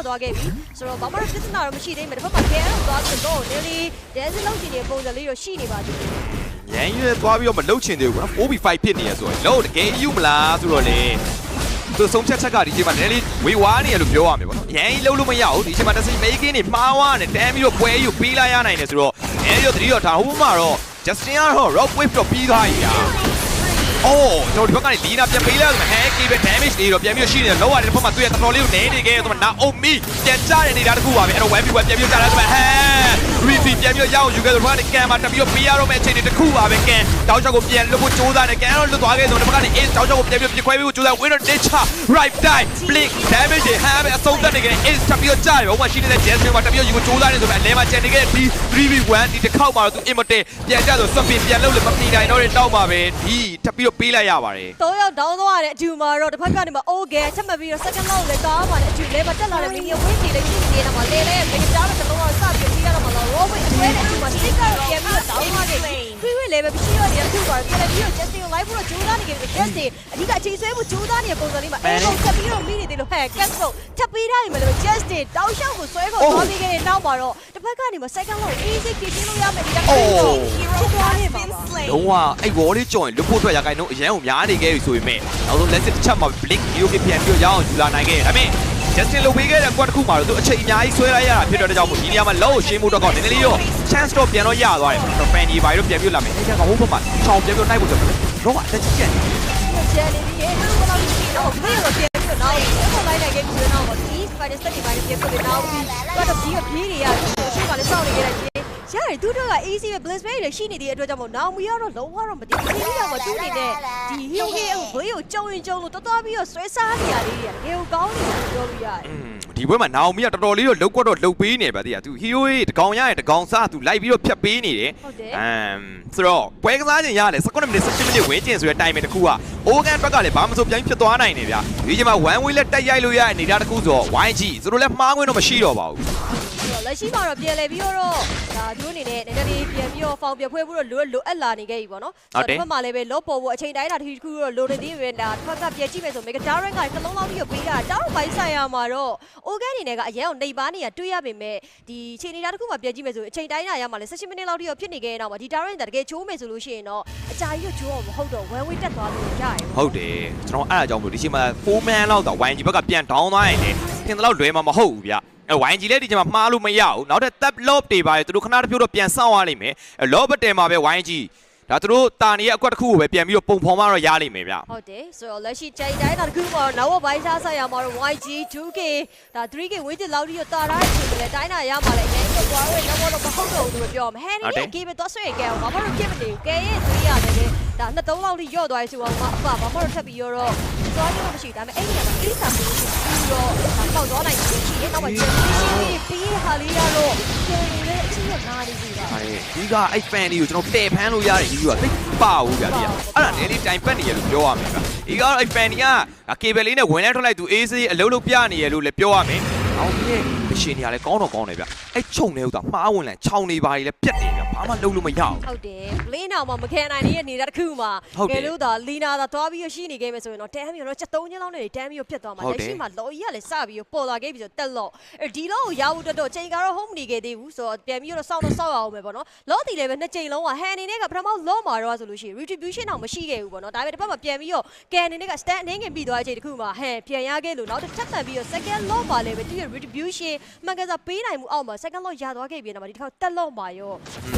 သွားခဲ့ပြီဆိုတော့ဘာမှပြဿနာတော့မရှိသေးဘူးတစ်ဖက်မှာ KN ကိုသွားပြီးတော့ Nelly dance လုပ်ချင်တဲ့ပုံစံလေးတော့ရှိနေပါသေးတယ်ရန်ရွေးသွားပြီးတော့မလှုပ်ချင်သေးဘူးကွာ 4v5 ဖြစ်နေရဆိုတော့တကယ်ယူမလားဆိုတော့လေသူဆုံးဖြတ်ချက်ကဒီချိန်မှာနည်းနည်းဝေဝါးနေရလို့ပြောရမယ်ပေါ့နော်ရန်ကြီးလှုပ်လို့မရဘူးဒီချိန်မှာတစ်စိမေးကင်းနေမှားဝါးနေတန်းပြီးတော့ပွဲယူပေးလိုက်ရနိုင်တယ်ဆိုတော့အဲဒီတော့တတိယထားဟိုမှာတော့ Justin ကတော့ rock wave တော့ပြီးသွားပြီညာအော်ကျွန်တော်ဒီဘက်ကနေလီနာပြန်ပေးလိုက်ရမယ်ဟဲကေပဲ damage တွေတော့ပြန်ပြီးရှိနေတယ်လောက်ရတယ်တစ်ဖက်မှာသူ့ရဲ့တော်တော်လေးကိုနေနေခဲ့ဆိုတော့နာအိုမီပြန်ကြတဲ့နေတာတခုပါပဲအဲ့တော့ 1v1 ပြန်ပြီးကြတာဆိုတော့ဟဲ Rivi ပြန်ပြီးရအောင်ယူခဲ့ဆိုတော့ဒီကန်မှာတက်ပြီးတော့ပေးရတော့မယ့်အချိန်တွေတခုပါပဲကန်တောက်ချောက်ကိုပြန်လွတ်ဖို့ကြိုးစားနေကန်တော့လွတ်သွားခဲ့ဆိုတော့ဒီဘက်ကနေ ace တောက်ချောက်ကိုပြန်ပြီးပြခွဲပြီးကြိုးစား winner nature right die blink damage တွေဟာပဲအဆုံးသတ်နေခဲ့ ace တက်ပြီးတော့ကြားတယ်ဘာမှရှိနေတဲ့ Jasmine မှာတက်ပြီးတော့ယူဖို့ကြိုးစားနေဆိုတော့အလဲမှာကျန်နေခဲ့ဒီ 3v1 ဒီတစ်ခေါက်မှာတော့သူ immortal ပြန်ကြဆို swap ပြန်လုပ်လို့မပြီးနိုင်တော့တဲ့တောက်ပါပဲဒီတက်ပြီးတော့ပေးလိုက်ရပါတယ်တော့ရောက်ဒေါင်းသွားတဲ့အကျူမှာတော့တစ်ဖက်ကနေမှ okay ချက်မှတ်ပြီးတော့ second low လည်းကောင်းပါတယ်အကျူလည်းမတက်လာတဲ့ minion win တွေလည်းရှိနေတယ်မှာလေလေမင်းကြားတဲ့တစ်လုံးတော့စပြီးပြီးရတော့မှာတော့ robot ဆွဲတဲ့အကျူမှာ sticker ကိုပြန်ပြီးတော့ဒေါင်းသွားခဲ့ပြီခွေးဝေးလည်းပဲမရှိတော့တဲ့အခုပါပြန်ပြီးတော့ Justin ကို live ဖို့ကြိုးစားနေကြတယ် Justin အဓိကအချိန်ဆွဲဖို့ကြိုးစားနေတဲ့ပုံစံလေးမှာအဲ့လိုတက်ပြီးတော့မိနေတယ်လို့ဟဲ့ cat ကိုထပ်ပေးထားရင်လည်း Justin တောက်လျှောက်ကိုဆွဲဖို့သွားပြီးခဲ့တဲ့နောက်မှာတော့တစ်ဖက်ကနေမှ second low easy ဖြည့်ရှင်းလို့ရမယ်ဒီကနေ့တော့ဖြစ်သွားနေပါပါလုံးဝအဲ့ wall လေးကြော်ရင်လွတ်ဖို့အတွက်ရခိုင်နှုန်းအရန်ကိုများနေခဲ့ပြီဆိုပေမဲ့နောက်ဆုံး let's တစ်ချက်မှာ blink video ပြန်ပြီးတော့ရအောင်ယူလာနိုင်ခဲ့တယ်ဒါပေမဲ့ Justin လုပ်ပေးခဲ့တဲ့ကွက်တစ်ခုမှာတော့သူအချိန်အများကြီးဆွဲလိုက်ရတာဖြစ်တဲ့ကြောင့်မို့ဒီနေရာမှာလောရှင်းမှုတော့ကောနည်းနည်းလေးတော့ chance တော့ပြန်တော့ရသွားတယ်တော့ fan ကြီးပါတော့ပြန်ပြလာမယ်အဲ့ဒါကဟိုဘက်မှာချောင်းပြန်ပြနိုင်ဖို့ဆိုတော့တော့အတက်ကြီးကျန်နေပြီအဲ့လိုတော့ဒီတော့ဘယ်လိုပြန်ပြီးတော့နောက်ဆက်လိုက်နိုင်ခဲ့ပြီတော့ဒီ final step တွေပိုင်းပြန်ပြီးတော့နောက်တော့ဒီပြေးနေရရှိပါလေစောင့်နေခဲ့တဲ့ရတယ်သူတို့က easy ပဲ bliss bay တွေရှိနေတဲ့အတွက်ကြောင့်မို့နောင်မီကတော့လုံးဝတော့မတည်ဘူးဒီကတော့သူ့အနေနဲ့ဒီ hero ကိုဘေးကိုကြုံရင်ကြုံလို့တော်တော်ပြီးတော့ဆွဲစားနေရလေးတွေငယ်ကိုကောင်းနေတယ်ပြောလို့ရတယ်ဒီဘက်မှာနောင်မီကတော်တော်လေးတော့လုတ်ကွက်တော့လုတ်ပေးနေပါသေးတယ်သူ hero ရဲ့တကောင်ရရဲ့တကောင်စားသူလိုက်ပြီးတော့ဖြတ်ပေးနေတယ်ဆိုတော့ပွဲကစားခြင်းရတယ်19မိနစ်17မိနစ်ဝင်းကျင်ဆိုတဲ့ time တစ်ခုက Organ ဘက်ကလည်းဘာမှမဆိုပြန်ဖြစ်သွားနိုင်နေဗျဒီချိန်မှာ one way လက်တက်ရိုက်လို့ရတဲ့အနေအထားတစ်ခုဆိုတော့ YG ဆိုတော့လည်းမှားခွင့်တော့မရှိတော့ပါဘူးလက်ရှိမှာတော့ပြန်လဲပြီးတော့ဒါသူအနေနဲ့နည်းနည်းလေးပြန်ပြီးတော့ဖောင်ပြဖွဲဖို့တော့လိုအပ်လာနေခဲ့ပြီပေါ့နော်ဒီဘက်မှာလည်းပဲလော့ပေါ်ဖို့အချိန်တိုင်းတာတစ်ခုတော့လိုနေသေးပဲဒါတစ်ဖက်ကပြန်ကြည့်မယ်ဆိုမေဂါဒါရက်ကနေတစ်လုံးလောက်ပြီးတော့ပေးတာတောင်းပိုင်းဆိုင်ရာမှာတော့ Organ အနေနဲ့ကအရင်ကနှိပ်ပါနေရတွေးရပေမဲ့ဒီချိန်နေတာတစ်ခုမှပြန်ကြည့်မယ်ဆိုအချိန်တိုင်းတာရမှာလဲ18မိနစ်လောက်ထိတော့ဖြစ်နေခဲ့တဲ့နောက်မှာဒီ Darren တကယ်ချိုးမယ်ဆိုလို့ရှိရင်တော့အကြာကြီးတော့ချိုးအောင်မဟုတ်တော့ one way တက်သွားလို့ရတယ်ဟုတ်တယ်ကျွန်တော်အဲ့အကြောင်းမို့ဒီချိန်မှာ4 man လောက်တော့ YG ဘက်ကပြန် down သွားရင်လည်းထင်တယ်လို့လွယ်မှာမဟုတ်ဘူးဗျYG လည်းဒီချိန်မှာမှားလို့မရဘူးနောက်ထပ် tap lob တွေပါတယ်သူတို့ခဏတစ်ဖြုတ်တော့ပြန်ဆောင်းသွားလိမ့်မယ် lob တယ်မှာပဲ YG ဒါသူတို့တာနေရဲ့အကွက်တစ်ခုကိုပဲပြန်ပြီးတော့ပုံဖော်မှတော့ရလိမ့်မယ်ဗျဟုတ်တယ်ဆိုတော့လက်ရှိချိန်တိုင်းတာတစ်ခုပေါ်နောက်ဘိုင်းစားဆိုင်ရမှာတော့ YG 2K ဒါ 3K ဝင်းကျလောက်ပြီးတော့တာရတဲ့အချိန်လည်းတိုင်းတာရမှာလည်းအရင်ကကွာဝဲလောက်တော့မဟုတ်တော့ဘူးလို့ပြောမှာဟဲ့နေကေပဲသွားဆွဲကဲအောင်ဘာမှတော့ဖြစ်မနေဘူးကဲရဲ့3ရတယ်ဒါနှစ်သုံးလောက်ထိရော့သွားပြီဆိုတော့အဖဘာမှတော့ထပ်ပြီးတော့သွားရမရှိဒါပေမဲ့အဲ့ဒီကမှာအေးစာပြီးတော့ပေါက်သွားနိုင်တယ်ရှိတယ်နောက်မှချင်းပြီးဟာလေးရတော့ကျေလည်းအချင်းရနာနေပြီလားဒီကအဲ့ fan တွေကိုကျွန်တော်တဲ့ဖမ်းလို့ရတယ်ဒီကသိပါဘူးဗျာအဲ့ဒါနည်းလေးတိုင်ပတ်နေရလို့ပြောရမယ်ဗျာဒီကတော့အဲ့ fan တွေကကေဘယ်လေးနဲ့ဝင်လဲထွက်လိုက်သူအေးစေးအလုံးလုံးပြနေရလို့လည်းပြောရမယ်အောင်ပြည့်အရှင်နေရလဲကောင်းတော့ကောင်းတယ်ဗျအဲ့ချုံနေဥတာမှားဝင်လန်ခြောင်နေပါလေပြက်နေဗျဘာမှလုပ်လို့မရအောင်ဟုတ်တယ်ဘလင်းအောင်မှမခဲနိုင်နေတဲ့နေတာတစ်ခုမှာကဲလို့သာလီနာသာသွားပြီးရှိနေခဲ့မယ်ဆိုရင်တော့တန်းပြီးတော့ချက်3ညလောက်နဲ့တန်းပြီးပြတ်သွားမှာလက်ရှိမှာလော်ကြီးကလည်းစပြီးပေါ်လာခဲ့ပြီဆိုတက်လော့ဒီလော့ကိုရဖို့တော့ချိန်ကတော့ home နေခဲ့သေးဘူးဆိုတော့ပြန်ပြီးတော့စောင့်တော့စောက်ရအောင်ပဲပေါ့နော်လော့တီလည်းပဲ2ချိန်လုံးကဟန်အနေနဲ့ကပထမလော့မှာတော့ဆိုလို့ရှိရင် retribution တော့မရှိခဲ့ဘူးပေါ့နော်ဒါပေမဲ့တစ်ဖက်မှာပြန်ပြီးတော့ကန်အနေနဲ့က stand အနေငယ်ပြီးသွားတဲ့အချိန်တစ်ခုမှာဟန်ပြန်ရခဲ့လို့နောက်တစ်ချက်တန်ပြီးတော့ second lock ပါလည်းပဲသူရဲ့ retribution မှန်ကန်စားပေးနိုင်မှုအောက်မှာ second lock ရသွားခဲ့ပြီနော်ဒီတစ်ခါတက်လော့မှာရေ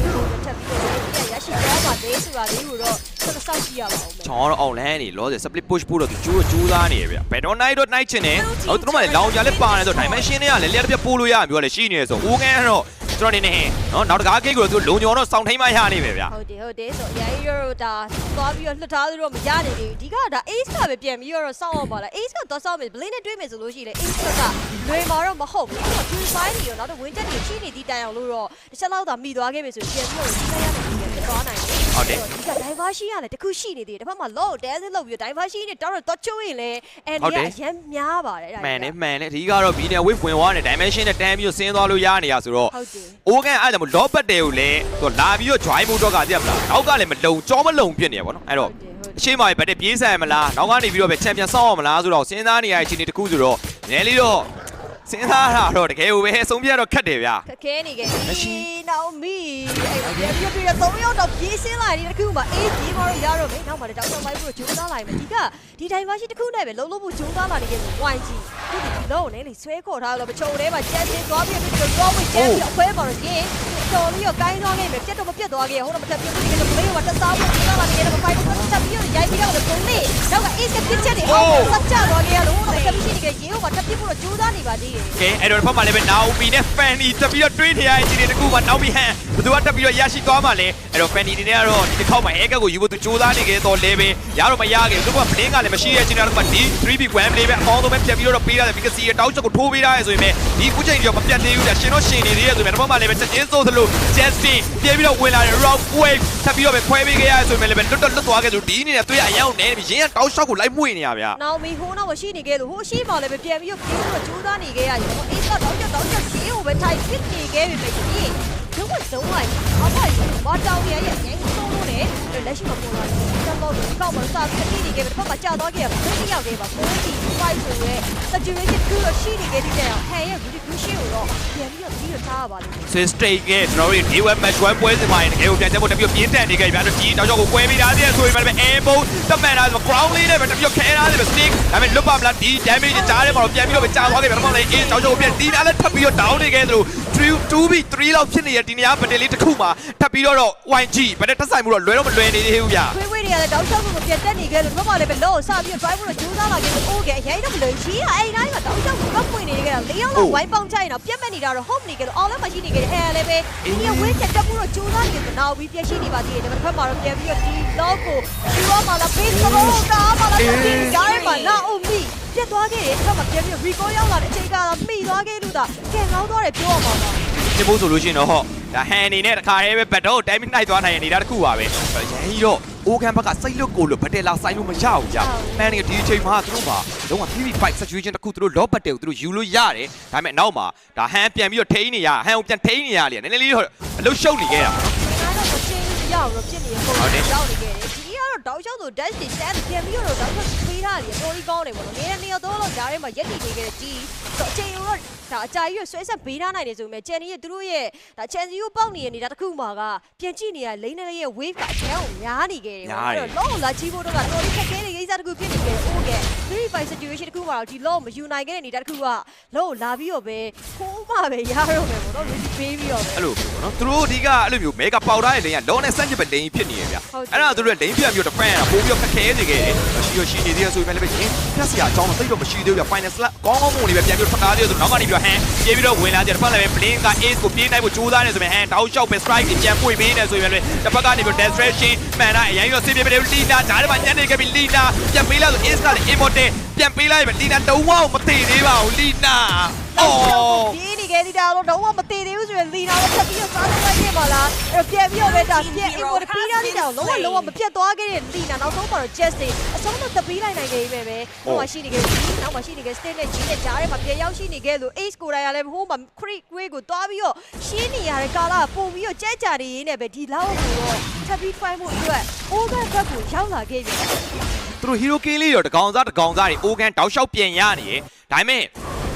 ာချက်ပြီးတော့ရရှိသွားပါသေးဆိုတာလေးကိုတော့ဆက်စောင့်ကြည့်ရပါဦးမယ်ကျွန်တော်တော့ online နေလောဆယ် split push ဖို့တော့သူကျိုးသားနေရဗျဘယ်တော့ night တော့ night ချင်တယ်ဟိုသူတို့မှလည်းလောင်ကြလည်းပါတယ်ဆို dimension တွေကလည်းလျှက်တစ်ပြက်ပို့လို့ရမျိုးလည်းရှိနေတယ်ဆို Organ ကတော့ကျွန်တော်နေနေနော်နောက်တကားကိတ်ကိုသူလုံညောတော့စောင့်ထိန်မှရနေပဲဗျဟုတ်တယ်ဆိုရန်ရိုးဒါသွားပြီးတော့လှထားလို့တော့မရနေဘူးဒီကဒါ ace ကပဲပြန်ပြီးတော့စောင့်အောင်ပါလား ace ကသွားစောင့်မယ် blink နဲ့တွေးမယ်ဆိုလို့ရှိရင် ace ကလွယ်မှာတော့မဟုတ်ဘူးသူ fine နေရောနောက်တော့ win တက်နေရှိနေသည့်တိုင်အောင်လို့တော့တစ်ချက်လောက်သာမိသွားခဲ့ပြီဆိုပြန်ပြီးတော့ဒီကရတဲ့ပြန်ဖြစ်သွားနိုင်တယ်ဟုတ်တယ်ဒီက diversion ကလည်းတခုရှိနေသေးတယ်တစ်ဖက်မှာ low dancing လုပ်ပြီး diversion နဲ့တောက်တော့ချိုးရင်လည်း and ရအရင်များပါတယ်မှန်တယ်ဒီကတော့ B နဲ့ wave ဝင်သွားတယ် dimension နဲ့တန်းပြီးဆင်းသွားလို့ရနေရဆိုတော့ဟုတ်တယ် Organ အဲ့ဒါမို့ low ပတ်တယ်ကိုလည်းသူလာပြီးတော့ join မို့တော့ကသိရမလားနောက်ကလည်းမလုံကြောမလုံဖြစ်နေရပါတော့အဲ့တော့အရှိမဘက်တက်ပြေးဆိုင်မလားနောက်ကနေပြီးတော့ပဲ champion ဆောင်းအောင်မလားဆိုတော့စဉ်းစားနေရတဲ့အခြေအနေတစ်ခုဆိုတော့နည်းလေးတော့ စဉ်းစားတာတော့တကယ်ကိုပဲဆုံးဖြတ်တော့ခက်တယ်ဗျာ ခက်ခဲနေခဲ့နောက်မီအဲ့ပြပြ3ရောက်တော့ပြေးစင်းလာတယ်တခုမှအေးပြေးတော့ရတော့မယ်နောက်မှလည်းတောက်တော့ပိုင်းပြီးတော့ဂျုံသားလာမယ်ဒီဒိုင်ဘာရှိတစ်ခုနဲ့ပဲလုံးလုံးဖို့ဂျုံသားလာနေခဲ့ဆို YG ဒီလုံးနဲ့လေဆွဲခေါ်ထားတော့ပချုံထဲမှာကျန်းစင်းသွားပြီးတော့တော့ဝေးကျန်းပြီးအခွဲပေါ်တော့ရင်တော်ပြီးတော့ကိုင်းသွားခဲ့မယ်ပြတ်တော့မပြတ်သွားခဲ့ဟိုတော့မတက်ပြတ်ပြီးတော့မေးတော့တက်စားဖို့ဂျုံသားလာနေတယ်မပိုင်ဘူးတက်ပြီးတော့ရိုက်ပြီးတော့ပုံလေးနောက်ကအေးစပြစ်ချက်တွေအော်ဆက်ချသွားခဲ့ရလို့တက်ပြီးရှိနေခဲ့ရေဟိုမှာတက်ပြစ်ဖို့တော့ဂျုံသားနေပါသေးတယ် ကဲအဲ့တော့ဖက်မှာလည်းပဲနာအိုမီနဲ့ဖန်နီတက်ပြီးတော့တွေးထရတဲ့ဒီတကူမှာနောက်ပြီးဟန်ဘသူကတက်ပြီးတော့ရရှိသွားမှလဲအဲ့တော့ဖန်နီနေနဲ့ကတော့ဒီတစ်ခေါက်မှာဟဲကက်ကိုယူဖို့သူကြိုးစားနေခဲ့တော့လဲပဲရတော့မရခဲ့သူကဘလင်းကလည်းမရှိတဲ့ချင်းတော့ကဒီ 3v1 လေးပဲအကောင်းဆုံးပဲပြန်ပြီးတော့ပေးရတယ်ဘီကစီရဲ့တောက်ချက်ကိုထိုးပေးရတယ်ဆိုရင်ဒီခုချိန်ကျော်မပြတ်သေးဘူးဗျရှင်တော့ရှင်နေသေးရဲ့ဆိုရင်တော့မှလည်းပဲချက်ချင်းစိုးသလို Justin ပြေးပြီးတော့ဝင်လာတယ် Rock Wave ထပ်ပြီးတော့ပဲခွဲပေးခဲ့ရတယ်ဆိုရင်လည်းပဲလွတ်သွားခဲ့ဆိုဒီအနေနဲ့တွေ့ရအရောက်နေပြီရင်းကတောက်ရှောက်ကိုလိုက်မွေ့နေရဗျာ နောက်မီဟိုနောက်မရှိနေခဲ့လို့ဟိုရှိမှလည်းပဲပြန်ပြီးတော့ပြေးပြီးတော့ကြိုးစားနေခဲ့ရတယ်အေးတော့တောက်ချက်ပြေးဟိုပဲထိုင်ဖြစ်နေခဲ့ပြီပဲဒီတော့လိုက်အောက်ပါဘာတောင်းရရဲ့ငင်းဆုံးလို့နဲ့လက်ရှိမှာပေါ်လာတယ်စံတော့ဒီကောက်မှာစာပြည့်နေခဲ့ပြီတစ်ဖက်မှာကြာသွားခဲ့ရပါဘူးရောက်သေးပါဘူးဒီ fight ဆိုရဲ situation ကူလို့ရှိနေခဲ့တဲ့ဟန်ရဲ့ retribution ကိုတော့ပြန်ပြီးတော့ပြီးတော့ထားရပါလိမ့်မယ် State ကကျွန်တော်တို့ဒီ web match 1ပွဲစဉ်မှာတကယ်ကိုပြန်ချက်ဖို့တပြည့်ပြင်းထန်နေခဲ့ပြီဗျာတို့ဒီတောက်ချက်ကိုကွဲပြီးသားတဲ့ဆိုရင်လည်း airboat တက်မှန်တာဆို ground လေးနဲ့ပဲတပြည့်ခဲထားတယ်ပဲ stick ဒါပေမဲ့လွတ်ပါမလားဒီ damage ကြားထဲမှာတော့ပြန်ပြီးတော့ပဲကြာသွားခဲ့ပြီတော့လည်းအေးတောက်ချက်ကိုပြန်ဒီနားလည်းထပ်ပြီးတော့ down နေခဲ့သလို 2v3 လောက်ဖြစ်နေတဲ့ဒီနေရာဗတယ်လေးတစ်ခုမှာထပ်ပြီးတော့ YG ဗတယ်တက်ဆိုင်မှုတော့လွယ်တော့မလွယ်နေသေးဘူးဗျာ ခွေးခွေးတွေကလည်းတောက်ချောက်ကိုပြန်တက်နေခဲ့လို့တော့မှလည်းပဲလောစပြီး drive လို့ကြိုးစားလာခဲ့လို့အိုးကဲအရင်တော့မလို့ကြီးကအဲ့တိုင်းမှာတောက်ချောက်ကိုပွင့်နေခဲ့တာ၄ယောက်လောက်ဝိုင်းပေါင်းချိုင်တော့ပြတ်မဲ့နေတာတော့ home နေခဲ့လို့အောင်လည်းမရှိနေခဲ့တယ်အဲ့လည်းပဲဒီကဝင်းချက်တက်မှုတော့ကြိုးစားနေတယ်နောက်ပြီးပြည့်ရှိနေပါသေးတယ်ဒါပေမဲ့ဖက်မှာတော့ပြန်ပြီးတော့ဒီ log ကိုယူရမှာလားပေးတော့တာမှာလားဒီဂိုင်းမှာလာအုံမီပြတ်သွားခဲ့တယ်ဖက်မှာပြန်ပြီး recall ရောက်လာတဲ့အချိန်ကတော့မိသွားခဲ့လို့ဒါကဲကောင်းသွားတယ်ပြောရမှာပါ ဒီမို့ဆိုလို့ရှိရင်တော့ဟောဒါဟန်အနေနဲ့တခါတည်းပဲဘတ်တော့တိုင်းပြီးနှိုက်သွားနိုင်နေတာတစ်ခုပါပဲရန်ကြီးတော့အိုကန်ဘက်ကစိတ်လွတ်ကိုလို့ဘတ်တယ်လာဆိုင်လို့မရဘူးကြာမှန်တယ်ဒီအချိန်မှာသူတို့မှာလုံးဝ PV5 situation တစ်ခုသူတို့ low ဘတ်တယ်ကိုသူတို့ယူလို့ရတယ်ဒါပေမဲ့နောက်မှာဒါဟန်ပြန်ပြီးတော့ထိန်းနေရဟန်ကိုပြန်ထိန်းနေရလေနည်းနည်းလေးတော့အလုရှုပ်နေခဲ့တာ ရောက်တော့ဖြစ်နေပုံရောက်နေခဲ့တယ်ဒီကတော့တောက်ချောက်ဆို dash တွေတက်ပြန်ပြီးတော့တောက်ချောက်ဖေးထားတယ်တော်ကြီးကောင်းတယ်ပေါ့နော်နေရာတော့ကြားထဲမှာရက်တည်နေခဲ့တဲ့ဒီတော့အချိန်တော့ဒါအကြာကြီးဆွဲဆက်ဘေးထားနိုင်တယ်ဆိုပေမဲ့ကျန်ရဲ့သူတို့ရဲ့ဒါ chance ကိုပေါက်နေရနေတာတခုမှကပြန်ကြည့်နေရလိမ့်နေရဲ့ wave ကအချမ်းကိုများနေခဲ့တယ်ပေါ့အဲ့တော့လောလာချီဖို့တော့ကတော်ကြီးခက်ခဲတဲ့ကိစ္စတခုဖြစ်နေခဲ့တယ်အိုးကဲ 3-5 situation တခုမှတော့ဒီလောမယူနိုင်ခဲ့တဲ့နေတာတခုကလောလာပြီးတော့ပဲခိုးမှပဲရတော့မယ်ပေါ့နော်လူပေးပြီးတော့ပဲ အဲ့လိုပေါ့နော်သူတို့အဓိကအဲ့လိုမျိုးမဲကပေါက်ထားတဲ့လိန်ကလောနဲ့စန့်ကျင်ပဲလိန်ဖြစ်နေရဗျအဲ့ဒါသူတို့လိန်ပြန်ပြီးတော့ defend ရတာပို့ပြီးတော့ခက်ခဲနေခဲ့တယ်ရှိနေသေးတယ်ဆိုပေမဲ့လည်းရင်ပြက်စရာအကြောင်းတော့သိတော့မရှိသေးဘူးဗျ final slot ကောင်းမှုတွေပဲပြန်ပြီးထွက်လာသေးတယ်ဆိုတော့နောက်ကနေပြီးတော့ဟန်ပြေးပြီးတော့ဝင်လာကြတယ်တစ်ဖက်လည်းပဲ blink က ace ကိုပြေးနိုင်ဖို့ကြိုးစားနေဆိုပေမဲ့ဟန်တောက်လျှောက်ပဲ strike တွေပြန်ပွေပေးနေဆိုပေမဲ့လည်းတစ်ဖက်ကနေပြီးတော့ destruction မှန်တာအရင်ကစေးပြေးပြေးလီနာဂျားထဲမှာညံ့နေခဲ့ပြီးလီနာပြန်ပေးလိုက်ဆို ace ကလည်း immortal ပြန်ပေးလိုက်ပဲလီနာတုံးဝအောင်မသေးသေးပါဘူးလီနာအော် ဒီနေခဲ့တာတော့ဝမတည်သေးဘူးဆိုရင်လီနာလည်းဆက်ပြီးတော့စားလိုက်ခဲ့ပါလားအဲ့တော့ပြန်ပြီးတော့ပဲဒါပြန်အင်ပေါ်ပြီးတာနေတာလုံးဝမပြတ်သွားခဲ့တဲ့လီနာနောက်ဆုံးမှာတော့ just တွေအဆုံးတော့တပီးလိုက်နိုင်ခဲ့ပြီပဲဟိုမှာရှိနေခဲ့ဒီနောက်မှာရှိနေခဲ့ state နဲ့ G နဲ့ဂျားထဲမှာပြန်ရောက်ရှိနေခဲ့လို့ ace ကိုယ်တိုင်ကလည်းဟိုမှာ creek way ကိုတွားပြီးတော့ရှင်းနေရတဲ့ကာလာပုံပြီးတော့ကြဲကြနေရင်းနဲ့ပဲဒီလောက်ကိုတော့ထပ်ပြီး find ဖို့အတွက် over ဘက်ကိုရောက်လာခဲ့ပြီ သူတို့ hero king လေးတော့တကောင်စားတွေအိုကန်တောက်လျှောက်ပြန်ရနေရဒါပေမဲ့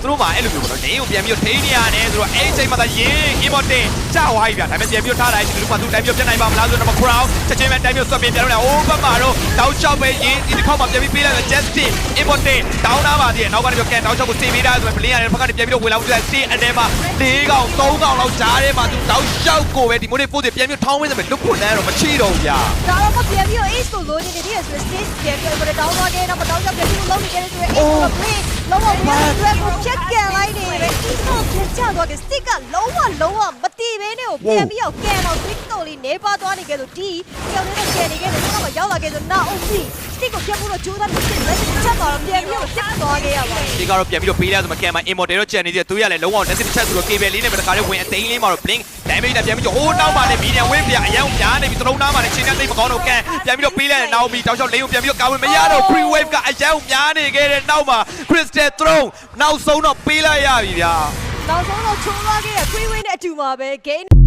သူတို့မှာအဲ့လိုမျိုးပေါ့နော်နေကိုပြန်ပြီးတော့ထိန်းနေရတယ်ဆိုတော့အဲ့အချိန်မှာသာရင် immortal ကြာသွားပြီဗျာဒါပေမဲ့ပြန်ပြီးတော့ထားလိုက်ဒီလိုမှသူတိုင်းပြီးတော့ပြတ်နိုင်ပါမလားဆိုတော့ crown ချက်ချင်းပဲတိုင်းပြီးတော့ဆွတ်ပြီးပြန်လို့အိုးဘက်မှာတော့တောက်လျှောက်ပဲရင်ဒီတစ်ခေါက်မှာပြန်ပြီးပေးလိုက်တယ် Justin immortal တောင်းထားပါသေးတယ်နောက်ကနေပြီးတော့ကန်တောက်လျှောက်ကိုစေးပေးတာဆိုတော့ blink ရတယ်ဘက်ကနေပြန်ပြီးတော့ဝင်လာဦးတယ် stay အနေမှာ၄កောင်၃កောင်လောက်ကြားထဲမှာသူတောက်လျှောက်ကိုပဲဒီမိုးလေးပို့တယ်ပြန်ပြီးထောင်းဝင်းတယ်ပဲလွတ်ဖို့လမ်းတော့မချိတော့ဘူးဗျာ ဒါတော့ပြန်ပြီးတော့ ace ကိုလိုချင်နေတဲ့ဆို stage ပြန်ပြီးတော့တောင်းသွားခဲ့တော့မတောင်းကြပြန်ပြီးတော့လုံးနေခဲ့တဲ့ဆို ace ကို break လုံးဝပြန်ပြီးတော့ check ကန်လိုက်နေပဲ ace ကိုပြန်ချသွားခဲ့ stick ကလုံးဝမတီးဘဲနဲ့ကိုပြန်ပြီးတော့ကန်တော့ stick ကိုလေးနေပါသွားနေခဲ့လို့ဒီကြောင်နေတဲ့ကန်နေခဲ့လို့တော့ရောက်လာခဲ့ဆို now only stick ကိုပြန်ပြီးတော့ကြိုးစားနေတယ်လက်ချက်တော့ပြန်ပြီးတော့တက်သွားခဲ့ရပါ ဒီကတော့ပြန်ပြီးတော့ပေးလိုက်ဆိုမှကန်မှာ immortal တော့ကျန်နေသေးတယ်သူရလည်းလုံးဝ nesting ချက်ဆိုတော့ cable လေးနဲ့ပဲတခါလေးဝင်အသိန်းလေးမှာတော့ blink damage နဲ့ပြန်ပြီးတော့ဟိုးနောက်ပါနဲ့ medium wave ပြအရင်ကများနေပြီသလုံးသားမှာလည်းချိန်နဲ့သိမကောင်းတော့ကန်ပြန်ပြီးတော့ပေးလိုက်နောက်ပြီးတောက်လျှောက်လိန်ကိုပြန်ပြီးတော့ကာဝင်မရတော့ free wave ကအရင်ကများနေခဲ့တဲ့နောက်မှာ crystal throne နောက်ဆုံးတော့ပေးလိုက်ရပြီဗျာ နောက်ဆုံးတော့ချုံသွားခဲ့တဲ့ free win နဲ့အတူမှာပဲ game